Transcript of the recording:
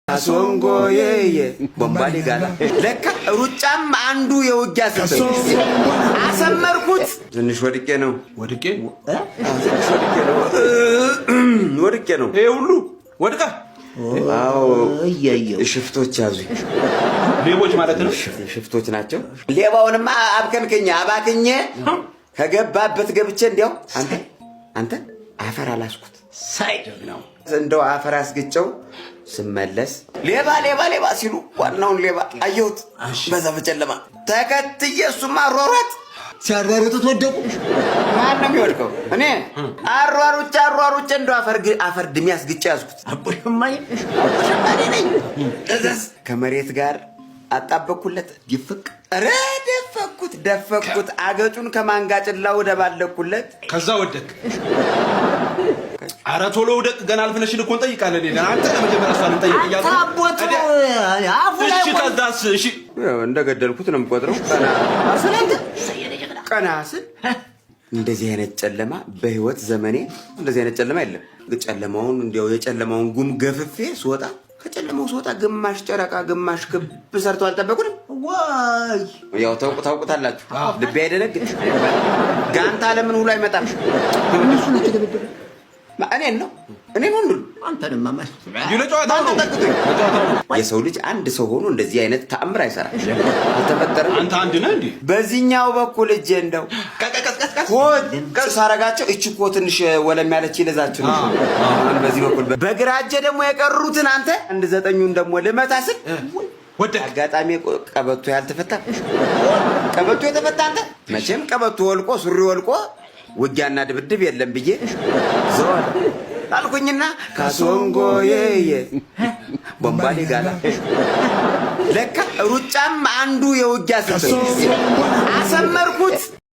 አሶንጎዬ ቦምባሌ ጋላ ለካ ሩጫም አንዱ የውጊያ ስልት አሰመርኩት። ትንሽ ወድቄ ነው ይሄ ሁሉ ወድቃ። አዎ ሽፍቶች ያዙኝ። ሌቦች ማለት ነው። ሽፍቶች ናቸው። ሌባውንማ አብከንከኛ አባክኜ ከገባበት ገብቼ እንዲያው አንተ አፈር አላስኩት ሳይደግ ነው እንደው አፈር አስግጨው ስመለስ ሌባ ሲሉ ዋናውን ሌባ አየሁት። በዛ በጨለማ ተከትዬ እሱማ አሯሯጥ ሲያሯሩት ወደቁ። ማን ነው የሚወድቀው? እኔ አሯሩጬ እንደው አፈር ድሜ አስግጬ ያዝኩት። አቦሽማይ ነኝ። እዛስ ከመሬት ጋር አጣበኩለት። ደፈኩት። አገጩን ከማንጋጭላው ደባለኩለት። ከዛ ወደቅ። ኧረ ቶሎ ወደቅ። ገና አልፈነሽን እኮ እንጠይቃለን። አንተ ለመጀመሪያ እሷን እንጠይቅ ከዛስ እሺ እንደገደልኩት ነው የምቆጥረው። ቀና ስል እንደዚህ አይነት ጨለማ በህይወት ዘመኔ እንደዚህ አይነት ጨለማ የለም። ጨለማውን እንዲያው የጨለማውን ጉም ገፍፌ ስወጣ ከጨለማው ስወጣ ግማሽ ጨረቃ ግማሽ ክብ ሰርቶ አልጠበቁንም ወይ? ያው ታውቁታላችሁ። ልቤ አይደነግጥ። ጋንታ ለምን ሁሉ አይመጣም? እነሱ ናቸው ደብደብ እኔን ሁሉ አንተንም ማማስ ይለጫው ነው። የሰው ልጅ አንድ ሰው ሆኖ እንደዚህ አይነት ተአምር አይሰራም። አልተፈጠረም። አንተ አንድ ነህ እንዴ? በዚህኛው በኩል እጄ እንደው ቀስ አረጋቸው። እቺ እኮ ትንሽ ወለም ያለች ይለዛችሁ ነው። በዚህ በኩል በግራ እጄ ደግሞ የቀሩትን አንተ አንድ ዘጠኙን ደግሞ ልመታ ስል ወደ አጋጣሚ ቀበቶ ያልተፈታ ቀበቶ የተፈታ አንተ መቼም ቀበቶ ወልቆ ሱሪ ወልቆ ውጊያና ድብድብ የለም ብዬ ዘዋል አልኩኝና ካሶንጎዬ ቦምባሌ ጋላ ለካ ሩጫም አንዱ የውጊያ ስልት አሰመርኩት።